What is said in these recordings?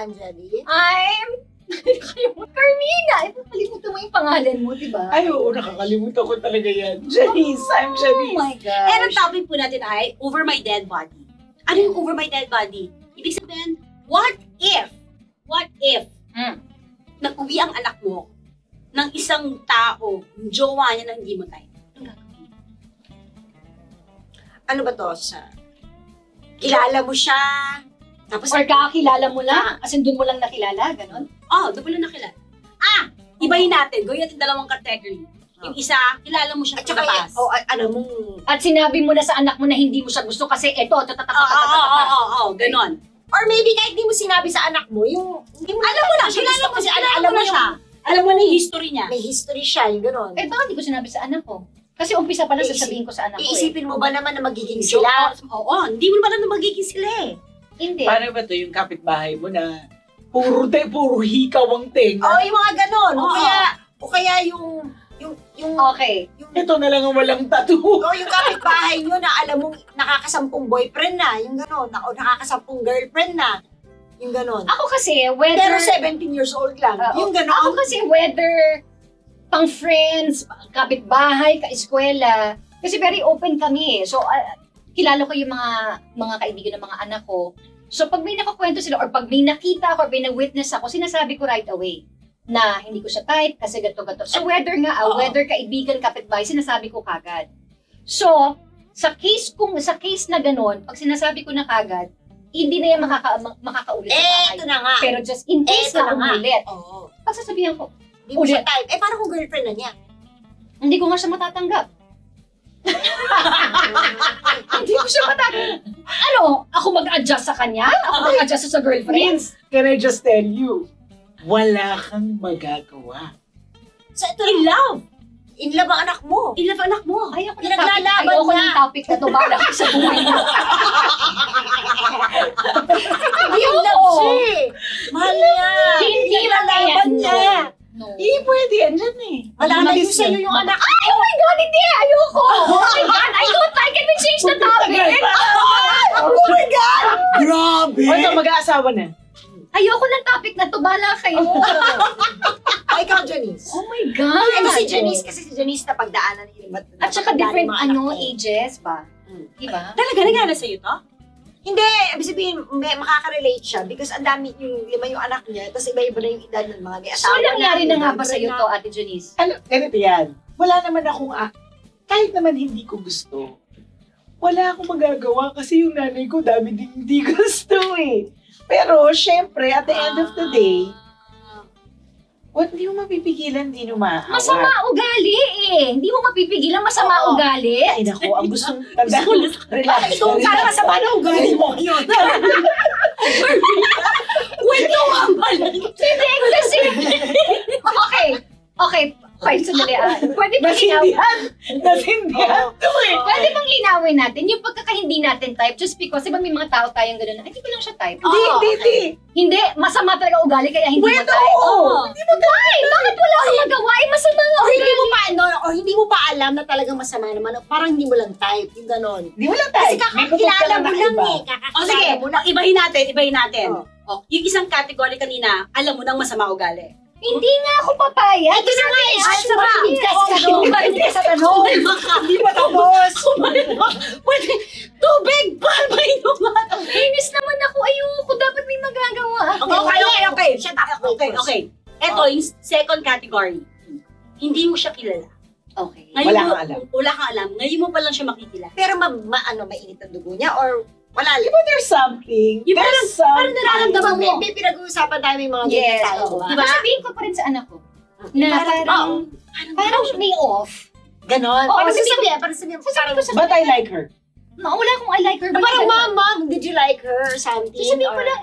Anjali? Carmina! Ipapalimutan mo yung pangalan mo, di ba? Ay, oo, nakakalimutan ko talaga yan. Janice, I'm Janice. Oh my gosh. And ang topic po natin ay over my dead body. Ano yung over my dead body? Ibig sabihin, what if nag-uwi ang anak mo ng isang tao, yung jowa niya na hindi mo tayo? Anong gagawin? Ano ba to? Kilala mo siya? Tapos, Or kakakilala mo lang? As in, dun mo lang nakilala? Ganon? Doon mo lang nakilala. Ibahin natin. Gawin natin dalawang category. Yung isa, kilala mo siya at sa saka, labas. alam mo, At sinabi mo na sa anak mo na hindi mo siya gusto kasi eto, ganon. or maybe kahit di mo sinabi sa anak mo, yung, hindi mo Alam mo na, kilala mo siya, alam mo na siya. Alam mo na yung history niya. may history siya, yung gano'n. Eh, bakit di ko sinabi sa anak ko? Kasi umpisa pa lang sasabihin ko sa anak ko Iisipin mo ba naman na magiging Sila. sila? Oo, hindi mo naman alam na magiging sila eh. Hindi. Paano ba to yung kapitbahay mo na puro hikaw ang tenga? Oo, yung mga gano'n. Oo. O kaya yung Okay. Ito na lang ang walang tattoo. yung kapitbahay nyo na alam mong nakakasampung boyfriend na, yung gano'n, o nakakasampung girlfriend na, yung gano'n. Ako kasi, whether... Pero 17 years old lang, yung Ako gano'n. kasi, whether pang friends, kapitbahay, ka-eskwela, kasi very open kami eh. So, kilala ko yung mga kaibigan ng mga anak ko. So, pag may nakakwento sila, or pag may nakita ako, or may na-witness ako, sinasabi ko right away na hindi ko siya type kasi gato-gato. So, whether kaibigan, kapitbahay, sinasabi ko kagad. So, sa case na ganun, pag sinasabi ko na kagad, hindi na yan makakaulit sa bahay. Eto na nga. Pero just in case na umulit, Oo. pagsasabihan ko, Hindi mo siya type. Parang kung girlfriend na niya. hindi ko nga siya matatanggap. Hindi ko siya matatanggap. Ano? Ako mag-adjust sa kanya? Ako mag-adjust sa girlfriend? Friends, can I just tell you, wala kang magagawa. So, ito in love. In love ang anak mo. Ilan ang anak mo? Ayoko ng Pinaglalaban topic niya. na to. Bala ko sa buhay mo. In love siya eh. Mahal niya. Hindi Pinaglalaban niya. No. Pwede yan dyan eh. Malalayo sa'yo yung anak. Ay, oh my God, hindi! Ayoko! Oh my God, I don't like it. We change the topic! Oh my God! Grabe! O ito, mag-aasawa na. Ayoko ng topic na to. Bala kayo. Ay, ikaw, Janice. Oh my God! Ano si Janice? Kasi si Janice napagdaanan niya. At saka different napagdaanan ages ba? Diba? Talaga, nagana sa'yo to? Hindi, ibig sabihin, makaka-relate siya because ang dami yung lima yung anak niya, tapos iba-iba na yung edad ng mga may So, asawa. nangyari na nga ba girlfriend sa'yo na. to, Ate Janice? Ganito yan. Wala naman akong, kahit naman hindi ko gusto, wala akong magagawa kasi yung nanay ko dami din hindi gusto eh. Pero, syempre, at the end of the day, hindi mo mapipigilan, hindi mo maaawat. Masama ugali eh. Hindi mo mapipigilan masama Oo. ugali. Ay, naku, ang gustong tanda ko. Relax. Ito, parang masama na ugali mo ngayon. Kwento nga pala. Hindi kasi. Okay, sandali. Pwede bang Nasindihan to eh. Pwede bang linawin natin yung pagkakahindi natin type just because diba may mga tao tayong gano'n na hindi ko lang siya type. Hindi. Hindi, masama talaga ugali kaya hindi mo Pwede, type. oo. Hindi mo type. Bakit wala akong magawa? Eh, masama nga O hindi mo ugali. pa, hindi mo pa alam na talagang masama naman. Parang hindi mo lang type, yung ganon. Di mo lang tayo. Kasi kakakilala mo lang eh. Sige, Kakakilala mo lang. ibahin natin. Oh. Yung isang category kanina, alam mo nang masama ugali. Hindi nga ako papayag. Ito na nga eh. Answer Answer Hindi ka sa tanong. Kumain Hindi ka sa tanong. Hindi pa tapos. Pwede, tubig! Paano ba inuman? Inis naman ako. Ayoko. Dapat may magagawa ako. Okay. Shut up. Okay. Ito, yung second category. Hindi mo siya kilala. Okay. Wala kang alam. Wala kang alam. Ngayon mo pa lang siya makikilala. Pero mainit ang dugo niya or wala lang. Di ba there's something? Yung There's parang something. nararamdaman mo. May pinag-uusapan tayo may mga ganyan Yes. tayo. Oo. Diba? Sabihin ko pa rin sa anak ko. Na parang may off. Ganon. Oo, Parang sabihin sasabihin, Sasabihin ko sa But I like her. wala akong I like her. but Parang, I- mom, did you like her or something? Sasabihin ko Or- lang,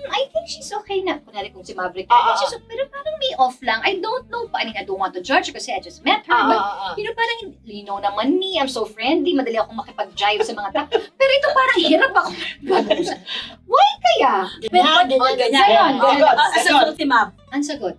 I think she's okay na. Kunwari kung si Maverick, Ah, she's okay, pero parang may off lang. I don't know. I mean, I don't want to judge her kasi I just met her. But, parang, you know naman me, I'm so friendly, madali akong makipag-jive sa mga tao. Pero ito parang hirap ako. Why kaya? Pero, Ganyan. ganyan. Ganon. Ang sagot si Ma'am. Ang sagot.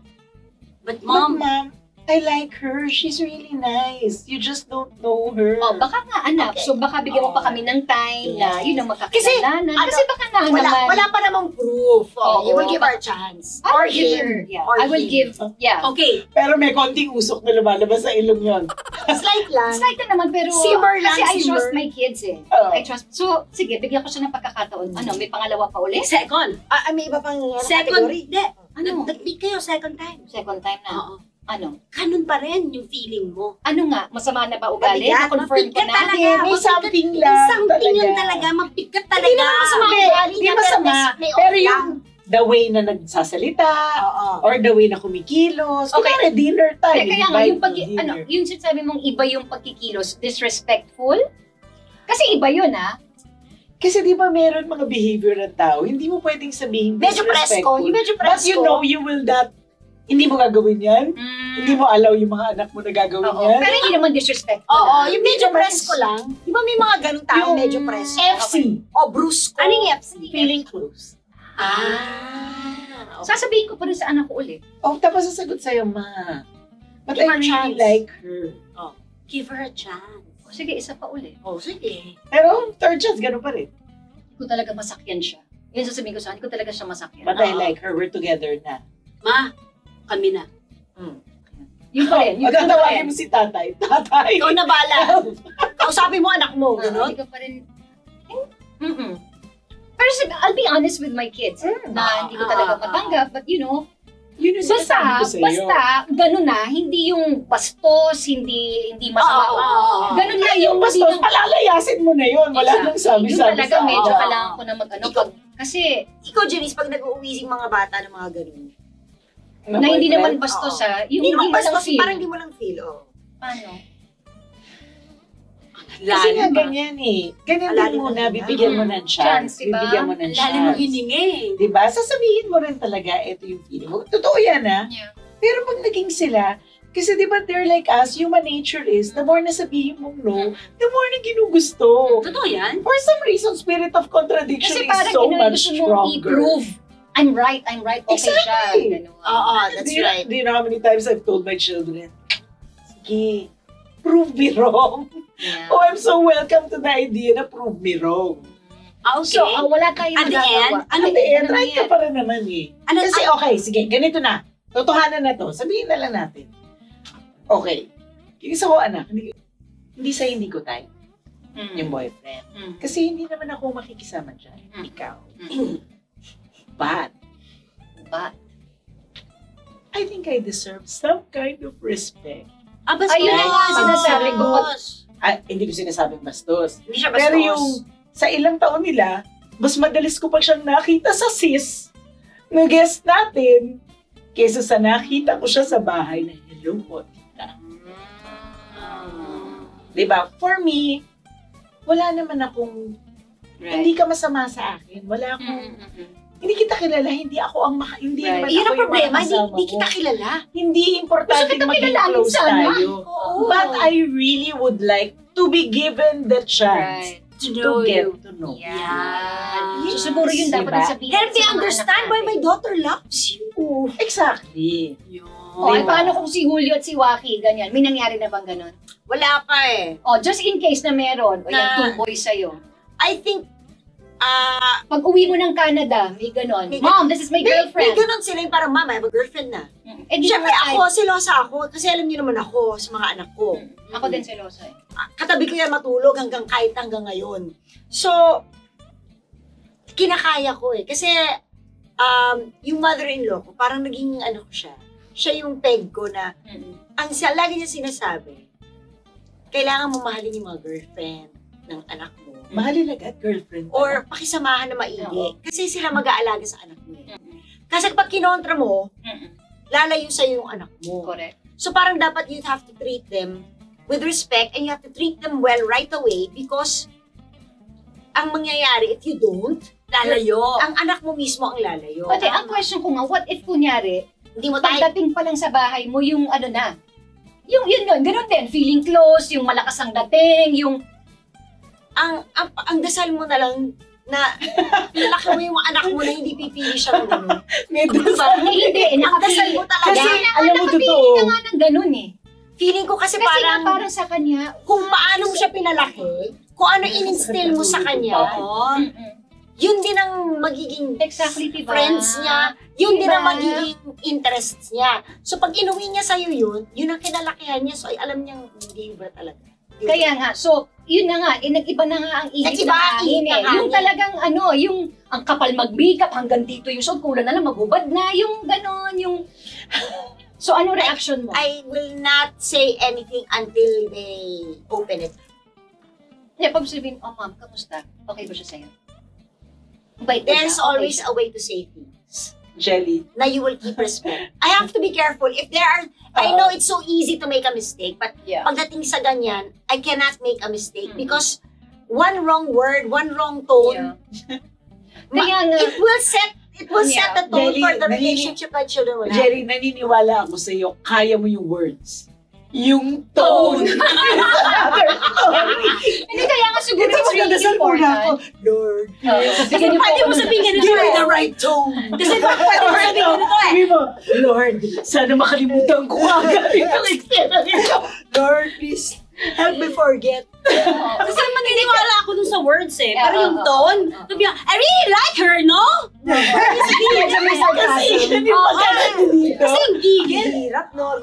But Mom, Mom, I like her. She's really nice. You just don't know her. Oh, baka nga anak. Okay. So baka bigyan mo pa kami ng time na yun ang magkakilalanan. Kasi baka nga naman. Wala pa namang proof. Oo. You will give her a chance. I will Or give him. her. Yeah. Or I will him. give. Yeah. Okay. Pero may konting usok na lumalabas sa ilong yon. Slight lang. Slight na naman pero Simmer lang, kasi I simmer. trust my kids eh. Oo. I trust. So, sige, bigyan ko siya ng pagkakataon. Ano, may pangalawa pa ulit? Second. May iba pang Second. category. Hindi. Ano? Nag-meet kayo second time. Second time na. Oo. Ano? Ganun pa rin yung feeling mo. Ano nga? Masama na ba ugali? Mabigat, Na-confirm ko mabigat na. talaga. May Mabigat. something May lang something lang talaga. Mabigat talaga. Hindi naman masama Hindi, ugali hindi niya, masama. may off Pero lang. yung the way na nagsasalita, Oo. or the way na kumikilos. Okay. Kunwari, dinner time. Kaya nga, yung invite to dinner. yung sinasabi mong iba yung pagkikilos, disrespectful? Kasi iba yun, ha? Kasi di ba meron mga behavior ng tao, hindi mo pwedeng sabihin Medyo disrespectful. presko. Yung medyo But presko. you know you will not, hindi mo gagawin yan. Hindi mo allow yung mga anak mo na gagawin Oo. yan. Pero hindi naman disrespectful. Oo, ha? yung medyo presko lang. Di ba may mga ganung tao Yung medyo presko? FC. O brusco. Ano yung FC? Feeling close. Ah. Sasabihin ko pa rin sa anak ko ulit. Oh, tapos sasagot sa'yo, ma. But Give I her really chance. like her. Give her a chance. O, sige, isa pa ulit. Oh, sige. Pero third chance, ganun pa rin. Kung talaga masakyan siya. Yun sasabihin ko sa akin, kung talaga siya masakyan. But I Oo. like her. We're together na. Ma, kami na. Yun pa rin. O, Yun pa tatawagin rin. mo si tatay. Tatay. Ikaw na bala. Kausapin mo anak mo, Ano? gano'n? Hindi ka pa rin. Pero I'll be honest with my kids na hindi ko talaga matanggap. But you know, Yun yung sinasabi ko sa'yo. basta, ganun na, hindi yung bastos, hindi masama. Oo. Ganun na Yung yung bastos, hindi palalayasin mo na yun. Wala nang Yung sabi-sabi talaga sa medyo akin. kailangan ko na mag-ano. Kasi, Ikaw, Janice, pag nag-uuwising mga bata ng mga gano'n, na hindi boyfriend? naman bastos ha, yung hindi naman mo lang bastos, feel. parang hindi mo lang feel, oh. Paano? Kasi nga Lalim, ganyan eh. Ganyan din Malalim muna, na yun. bibigyan mo ng Chance, chance. diba? Bibigyan mo ng Ang lalim mo chance. hiningi. Diba? Sasabihin mo rin talaga, ito yung feeling mo. Totoo yan ha. Yeah. Pero pag naging sila, kasi di ba they're like us, human nature is, the more na sabihin mong no, the more na ginugusto. Totoo yan. For some reason, spirit of contradiction Kasi is parang so much gusto mong stronger. i-prove. I'm right, okay Exactly. siya. Ganun. Oo, that's right. Do you know how many times I've told my children, sige, prove me wrong. Yeah. Oh, I'm so welcome to the idea na prove me wrong. Okay. So, wala tayong At the end, magagawa. ano At the end, Ano right ka yan? pa rin naman eh. Ano, Kasi okay, sige, ganito na. Totohanan na to. Sabihin na lang natin. Okay. Yung isa ko anak, hindi sa hindi ko type, yung boyfriend. Kasi hindi naman ako makikisama dyan. Ikaw. But, I think I deserve some kind of respect. bastos. Ayun na nga sinasabi ko. Hindi ko sinasabing bastos. Hindi siya bastos. Pero yung sa ilang taon nila, mas madalis ko pa siyang nakita sa sis na guest natin kesa sa nakita ko siya sa bahay na hello po, tita. Diba? For me, wala naman akong, hindi ka masama sa akin. Wala akong, hindi kita kilala, hindi ako ang, hindi Right. naman Iyon ako ang yung problema, makakasama hindi mo. kita kilala. Hindi importante Gusto kita maging kilalanin close sana. tayo. Oo. But I really would like to be given the chance To to know get you. to know. Yan. Yes. So, siguro yun dapat Diba? ang sabihin. Help me sa mga understand anak why natin. my daughter loves you. Exactly. Yun. O, ay, Diba? paano kung si Julio at si Waki, ganyan? May nangyari na bang ganun? Wala pa eh. O, just in case na meron, o yan, Na- tumboy sa'yo. I think, Pag uwi mo ng Canada, may ganun. May Mom, this is my may girlfriend. ganun sila yung parang, mama, I have a girlfriend na. Eh, di Siyempre naman ako, selosa ako. Kasi alam niyo naman ako sa mga anak ko. Ako din selosa eh. Katabi ko yan matulog kahit hanggang ngayon. So, kinakaya ko eh. Kasi, yung mother-in-law ko, parang naging ano ko siya. Siya yung peg ko na, lagi niya sinasabi, kailangan mo mahalin yung mga girlfriend ng anak mo. Mahalin agad, girlfriend. Or pakisamahan na maigi. Oo. Kasi sila mag-aalaga sa anak mo eh. Kasi kapag kinontra mo, lalayo sa'yo yung anak mo. Correct. So parang dapat you have to treat them with respect and you have to treat them well right away because ang mangyayari if you don't, Lalayo. ang anak mo mismo ang lalayo. Pati ang question ko nga, what if kunyari, Hindi mo tayo, pagdating pa lang sa bahay mo, yung ano na, yung yun, ganun din, feeling close, yung malakas ang dating, yung, ang dasal mo na lang na lalaki mo yung anak mo na hindi pipili siya ng gano'n. May Diba? hindi, Ang dasal mo talaga. Kasi, alam mo, totoo. na nga ng ganun eh. Feeling ko kasi, Kasi parang, parang sa kanya, kung paano mo siya pinalaki, kung ano in-instill mo sa kanya, Oo. yun din ang magiging Exactly, diba? friends niya, yun din ang Diba? magiging interests niya. So pag inuwi niya sa'yo yun ang kinalakihan niya, so ay alam niyang hindi ba talaga. Kaya nga, so, yun na nga, nag-iba na nga ang ihip Nag-iba ng ang hangin ihip ng eh. Yung hangin. talagang yung ang kapal mag-makeup hanggang dito yung suot, kulang na lang, magubad na, yung ganon, yung... So, ano reaction mo? I will not say anything until they open it. Yeah, pag sabihin, oh ma'am, kamusta? Okay ba siya sa'yo? Bait ba There's siya? Okay always siya? a way to say things Jelly. na you will keep respect. I have to be careful. If there are, I know it's so easy to make a mistake, but Yeah. pagdating sa ganyan, I cannot make a mistake because one wrong word, one wrong tone, Yeah. Kaya nga, it will set Yeah. the tone Jelly, for the nalili- relationship my children will have. Jelly, naniniwala ako sa iyo, kaya mo yung words. Yung tone. hindi kaya nga siguro Ito it's really magdadasal muna ako. important. Lord, Kasi pwede mo sabihin ganito give me eh. the right tone. Kasi pwede mo sabihin ganito eh. Sabi mo, Lord, sana makalimutan ko agad itong eksena nito. Lord, please, help me forget. Kasi maniniwala ako dun sa words eh. Pero yung Oo. tone, sabi niya, I really like her, no? Kasi yun yung maganda dito. Kasi yung gigil. Hirap, no?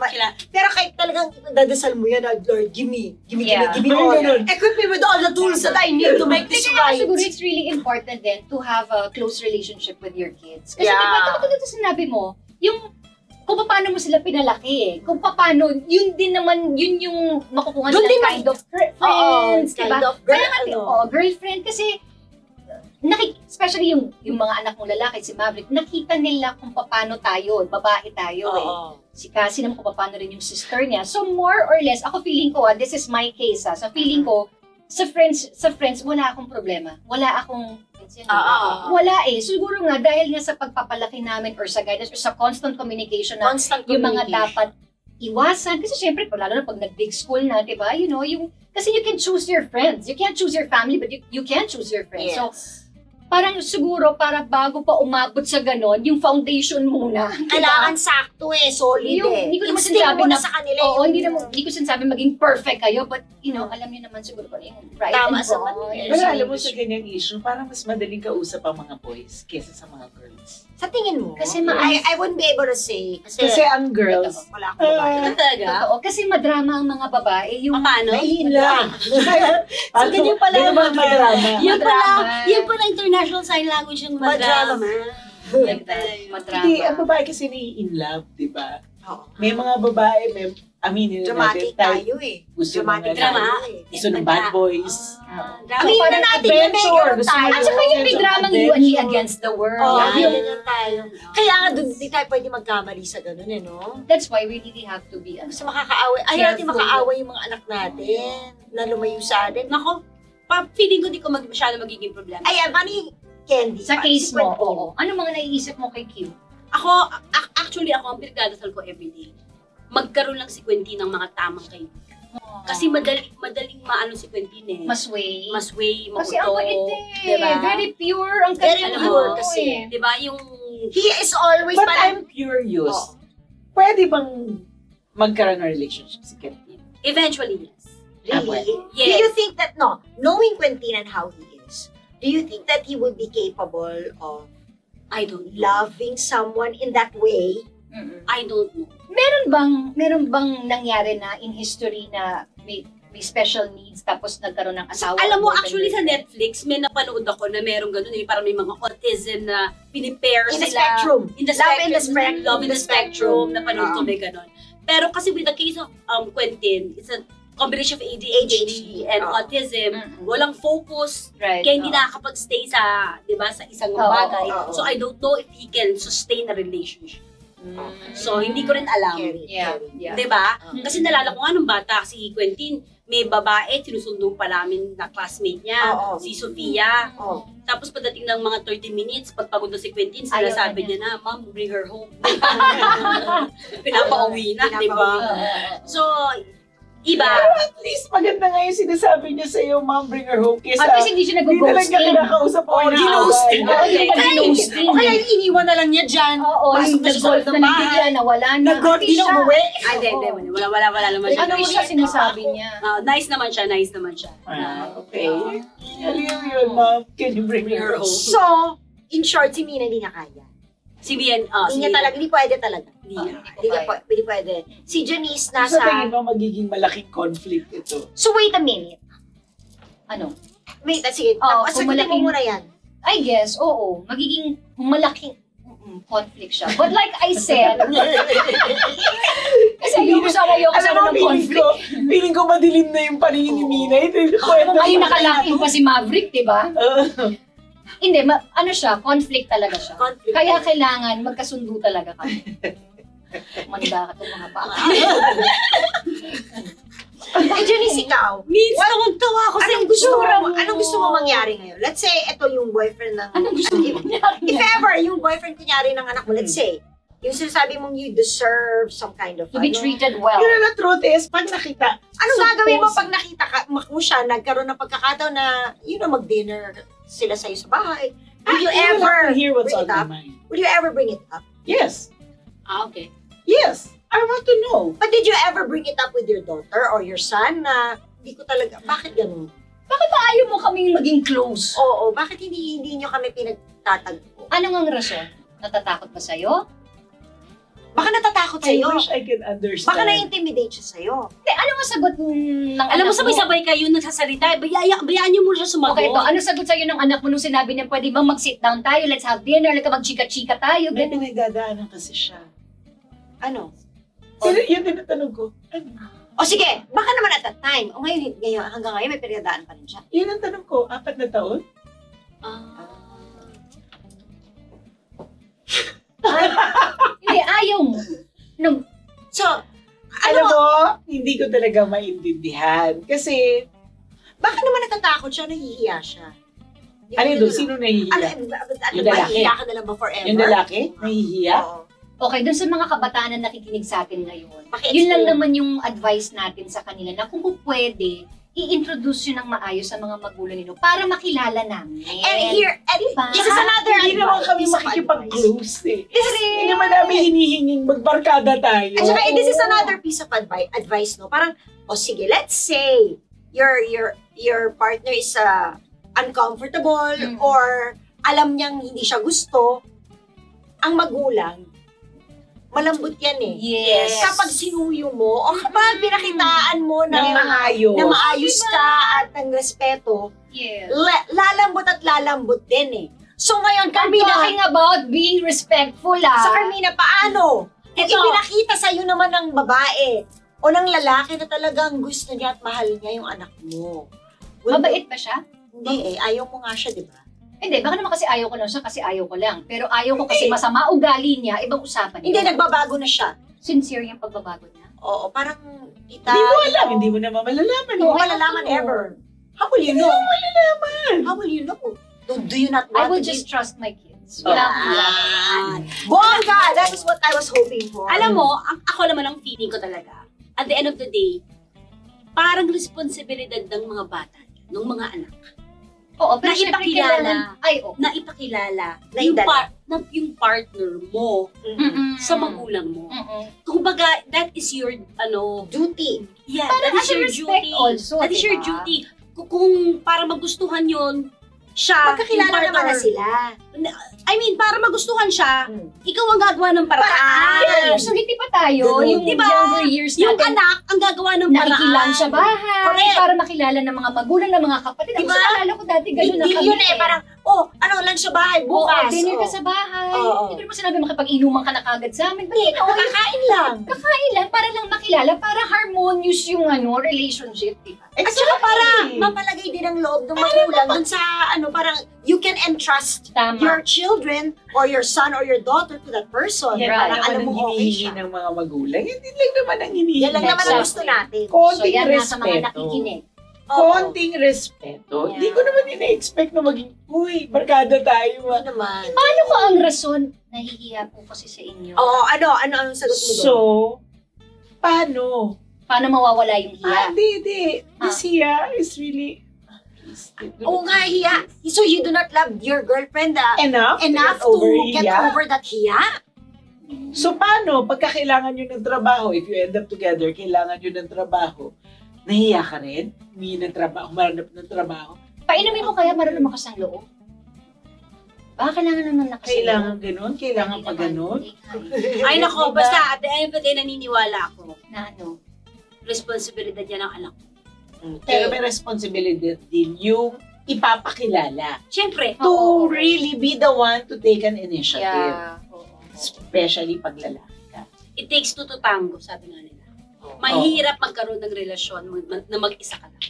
Pero kahit talagang dadasal mo yan, Lord, give me Yeah. all. Ganun. Equip me with all the tools that I need to make this Kaya nga right. siguro it's really important din to have a close relationship with your kids. Kasi Yeah. diba, tulad na sinabi mo, yung kung paano mo sila pinalaki eh. Kung paano, yun din naman, yun yung makukuha Doon nila din kind of friends, kind diba? of girl, Kaya nga, girlfriend, kasi especially yung mga anak mong lalaki, si Maverick, nakita nila kung paano tayo, babae tayo eh. Si Cassie naman kung paano rin yung sister niya. So more or less, ako feeling ko, this is my case sa feeling ko, sa friends, wala akong problema. Wala akong, wala eh. Siguro nga, dahil nga sa pagpapalaki namin or sa guidance or sa constant communication na Constant yung mga communication. dapat iwasan. Kasi syempre, lalo na pag nag-big school na, diba? You know, kasi you can choose your friends. You can't choose your family, but you can choose your friends. Yes. So, parang siguro, para bago pa umabot sa ganon, yung foundation muna. Kailangan sakto eh, solid Yung- eh. hindi ko naman Instill sinasabi mo na na- sa kanila Oo, yung- hindi ko sinasabi maging perfect kayo, but, alam niyo naman siguro kung ano yung right Tama and sa wrong. mali. and Pero sa alam mo English. sa ganyang issue, parang mas madaling kausap ang mga boys kesa sa mga girls. Sa tingin mo? Kasi I wouldn't be able to say. Kasi ang girls, wala akong babae. Ito talaga. Totoo, kasi madrama ang mga babae. Yung Paano? naiinlove. So, ganyan pala Ganun ba ang drama? Yan pala, Madrama. yan pala international sign language yung madrama. like that, madrama. Hindi, ang babae kasi nai-inlove, di ba? Oo. May mga babae, aminin na Dramatic natin, type, tayo eh. gusto Dramatic mga- tayo Drama. eh. gusto ng bad boys. Drama. Aminin na parang natin yung adventure, meron gusto mo tayo. At saka yung may dramang you and me against the world. Oo, Yan. ganyan tayo. Kaya nga doon, di tayo pwede magkamali sa ganun eh, no? That's why we really have to be, Kasi makakaaway. Ayaw natin Careful. makaaway yung mga anak natin na lumayo sa atin. Nako, feeling ko di ko masyado magiging problema. Ayan, paano yung Candy? sa case mo, Quentin. oo. Ano mga naiisip mo kay Kim? Ako, actually ako, ang pinagdadasal ko everyday, magkaroon lang si Quentin ng mga tamang kaibigan. Kasi madaling maano si Quentin eh. mas way. Mas way, Kasi ang makuto. bait eh. Diba? Very pure. Ang Very alam pure mo, kasi. eh. Diba? Yung, He is always But parang, I'm curious, Oh. pwede bang magkaroon ng relationship si Quentin? eventually, yes. really? Yes. Do you think that, no, knowing Quentin and how he is, do you think that he would be capable of I don't know. loving someone in that way? Mm-mm. I don't know. Meron bang nangyari na in history na may special needs tapos nagkaroon ng asawa? Alam mo, or actually sa boyfriend? Netflix, may napanood ako na merong ganun eh. Parang may mga autism na pinipair In the sila. spectrum. In the Love spectrum. in the spectrum. Love in the spectrum. Napanood ko may ganun. Pero kasi with the case of Quentin, it's a combination of ADHD and Oh. autism. Mm-mm. Walang focus. Right. Kaya hindi oo. nakakapag-stay sa, di ba, sa isang Oo, bagay. oo, oo. So I don't know if he can sustain a relationship. Mm. So hindi ko rin alam. Carry, Yeah. carry. Yeah. Di ba? Mm. Kasi nalala ko nga nung bata, si Quentin, may babae, sinusundo pa namin na classmate niya, Oo. si Sofia. Oh. Tapos pagdating ng mga 30 minutes, pagpagod na si Quentin, Ayaw sinasabi na niya na, Ma'am, bring her home. Pinapauwi na, di ba? Pinapauwi. Oo. So, Iba. Pero at least maganda nga yung sinasabi niya sa'yo, ma'am, bring her home. Kesa, At least hindi siya hindi na lang niya nag-ghosting. kinakausap o ginosting. Oo, Okay. yung nag-ghosting. O kaya iniwan na lang niya dyan. Oo, Pasok yung na siya sa nag-golf loob na ng lang bahay. bigla, nawala na. Nag-golf, Hindi di na siya. umuwi. Hindi. Wala naman siya. Ano siya sinasabi niya? Nice naman siya. Okay. Ano yun, ma'am? Can you bring her home? So, in short, si Mina hindi niya kaya. Si Bien, Hindi niya talaga, hindi pwede talaga. Hindi niya. Hindi pwede. Si Janice Sa tingin nasa... mo, magiging malaking conflict ito. So, wait a minute. Ano? Wait, sige. Kung Sagutin mo malaking- muna yan. I guess, oo. Magiging malaking conflict siya. But like I said, kasi ayoko sana Alam mo, ng conflict. feeling ko madilim na yung paningin ni Mina. Ito yung kwento. Ngayon nakalaking pa si Maverick, di ba? Oo. Hindi, ano siya, conflict talaga siya. Conflict. Kaya kailangan magkasundo talaga kami. Manda ka itong mga baka. Eh, Janice, ikaw. Means tawag-tawa ako sa Anong gusto mo mangyari ngayon? Let's say, ito yung boyfriend ng... Anong gusto mo mangyari? If ever, yung boyfriend kunyari ng anak mo, let's say, yung sinasabi mong you deserve some kind of... To be treated well. Yun na truth is, pag nakita, Anong gagawin mo pag nakita mo siya, nagkaroon ng pagkakataon na, mag-dinner sila sa'yo sa bahay? Would you you will have ever to hear what's bring on it my up? mind. Would you ever bring it up? Yes. Okay. Yes. I want to know. But did you ever bring it up with your daughter or your son na hindi ko talaga, bakit ganun? Bakit ba ayaw mo kaming maging close? Oo, bakit hindi nyo kami pinagtatagpo? Ano ngang rason? Natatakot ba sa'yo? Baka natatakot I sa'yo. wish I could understand. Baka na-intimidate siya sa'yo. Hindi, ano ang sagot ng Alam mo, anak sabay-sabay kayo nagsasalita. Bayaan niyo muna siya sumagot. Okay, ito. Ano sagot sa'yo ng anak mo nung sinabi niya, pwede bang mag-sit down tayo, let's have dinner, like mag-chika-chika tayo, May ganun. pinagdadaanan kasi siya. Ano? Yun tinatanong ko. Ano? O sige, baka naman at that time. O ngayon, hanggang ngayon may periodaan pa rin siya. Yun ang tanong ko. 4 na taon? Hindi, ayaw mo. Nung, So, Alam mo, hindi ko talaga maintindihan. Kasi, baka naman natatakot siya, nahihiya siya. Di ano ba yun, ganun? sino nahihiya? Yung lalaki. Mahihiya ka na lang ba forever? Yung lalaki? Nahihiya? Oo. okay, dun sa mga kabataan na nakikinig sa atin ngayon, Paki-explain. yun lang naman yung advice natin sa kanila na kung pwede, i-introduce yun ng maayos sa mga magulang nino para makilala namin. And here, Diba? this is another Hindi naman kami piece of makikipag-close eh. This is, Hindi naman namin hinihinging magbarkada tayo. At saka, this is another piece of advice, no? Parang, sige, let's say, your partner is uncomfortable or alam niyang hindi siya gusto, ang magulang, malambot yan eh. Yes. Kapag sinuyo mo, o kapag pinakitaan mo Ng na maayos. maayos ka at ng respeto, Yes. lalambot at lalambot din eh. So ngayon, I'm Carmina, talking about being respectful, sa Carmina, paano? Kung Ito. ipinakita sa'yo naman ng babae o ng lalaki na talagang gusto niya at mahal niya yung anak mo. Mabait ba siya? Hindi eh, ayaw mo nga siya, di ba? Hindi, baka naman kasi ayaw ko lang siya kasi ayaw ko lang. Pero ayaw ko kasi masama ugali niya, ibang usapan Hindi, yun. nagbabago na siya. Sincere yung pagbabago niya. Oo, parang kita... Hindi mo alam, hindi mo naman malalaman. Hindi mo malalaman Oo. ever. How will you know? malalaman. How will you know? Do you not I want will to just trust my kids. Oh. Yan. Bongga! That is what I was hoping for. Alam mo, ako naman ang feeling ko talaga, at the end of the day, parang responsibilidad ng mga bata, ng mga anak, Oo, pero syempre Naipakilala. kailangan... Ay, oo. na ipakilala Na yung, idala. yung partner mo Mm-mm. sa magulang mo. Mm-mm. Kumbaga, that is your, Duty. yeah, Parang that is as a your respect duty. also, That is your diba? duty. Kung para magustuhan yon siya, Magkakilala yung naman na partner. sila. I mean, para magustuhan siya, ikaw ang gagawa ng Paraan. paraan. Usually, pa tayo, Ganun. yung Diba? younger years Yung natin, anak ang gagawa ng paraan. nakikilang sa bahay, Correct. para makilala ng mga magulang, ng mga kapatid. Diba? Ako sa naalala ko dati, gano'n na Hindi kami. yun eh, parang, lunch sa bahay, bukas. Oo, dinner ka Oh. sa bahay. Oo. Hindi mo sinabi makipag-inuman ka na kagad sa amin. But you know, Kakain lang. kailan, para lang makilala, para harmonious yung relationship, diba? At saka para mapalagay din ang loob ng magulang dun sa, parang you can entrust Tama. your children or your son or your daughter to that person. Yan Right. Parang naman alam ang mo okay hinihingi siya. ng mga magulang. Hindi lang naman ang hinihingi. Yan lang naman ang Exactly. gusto natin. So Konting yan nasa mga respeto. nakikinig. Oo. Konting respeto. Yeah. Hindi ko naman ina-expect na maging, barkada tayo. Hindi naman. Paano ko ang rason? Nahihiya po kasi sa inyo. Oo, ano ang sagot mo doon? So, paano? Paano mawawala yung hiya? Hindi. This hiya is really... Oo nga, hiya. So you do not love your girlfriend enough to get over that hiya? So paano, pagka kailangan nyo ng trabaho, if you end up together, kailangan nyo ng trabaho, nahiya ka rin? Humingi ng trabaho, maranap ng trabaho? Painumin mo kaya marunong lumakas ang loob? Baka kailangan naman lakas ang Kailangan loob. ganun? Kailangan pa ganun? Ay nako, basta at the end of the day, naniniwala ako. Na ano? Responsibilidad yan ng anak ko. Pero may responsibility din yung ipapakilala. Siyempre, To really be the one to take an initiative. Yeah. Especially pag lalaki ka. it takes two to tango, sabi nga nila. Mahirap magkaroon ng relasyon na mag-isa ka lang.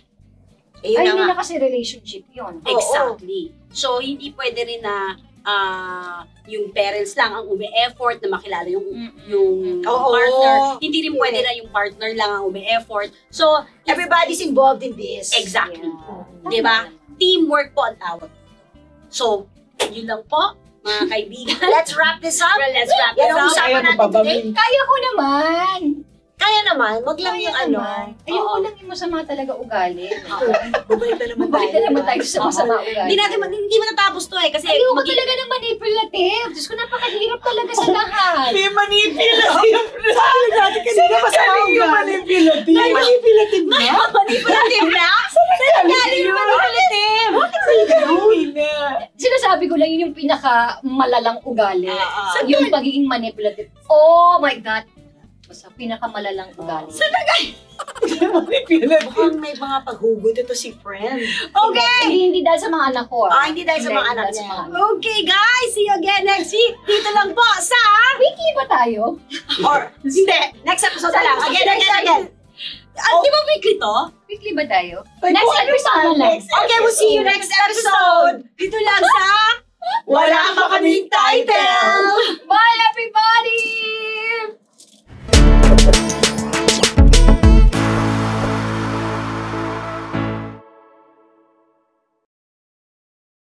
Eh, Ay, yun hindi na na nga. kasi relationship yun. Exactly. So, hindi pwede rin na yung parents lang ang umi-effort na makilala yung Oo. partner. Hindi rin pwede na yung partner lang ang umi-effort. So, Everybody's involved in this. exactly. Yeah. Diba? Teamwork po ang tawag. So, yun lang po, mga kaibigan. Let's wrap this up. Well, let's wrap Yan this ang up. usapan Ayaw mo natin pa ba, today. Min? Kaya ko naman. Kaya naman, wag lang yung ano. Ayoko Oo. lang yung masama talaga ugali. Bumalik na naman Bumalik tayo. na naman tayo sa masama ugali. Hindi matatapos to eh. Kasi Ayoko talaga ng manipulative. Diyos ko, napakahirap talaga sa lahat. May manipulative. Sabi natin kanina, masama yung manipulative. May manipulative na? manipulative na? Saan galing yung manipulative? Hindi na. Sinasabi ko lang yun yung pinaka-malalang ugali. Ah. Yung pagiging manipulative. Oh my God. Basta pinaka-malalang ugali. Manipulative. Mukhang may mga paghugot ito si friend. Okay! Hindi dahil sa mga anak ko. Hindi dahil sa mga anak dahil sa niya. mga anak. Okay guys, see you again next week. Dito lang po sa... Weekly ba tayo? Or, hindi. Next episode na lang. Again. Di ba weekly to? Weekly ba tayo? Ay, Next kung ano episode man, na lang. next Okay, we'll see you next episode. Dito lang sa... Wala pa kaming title. Bye everybody!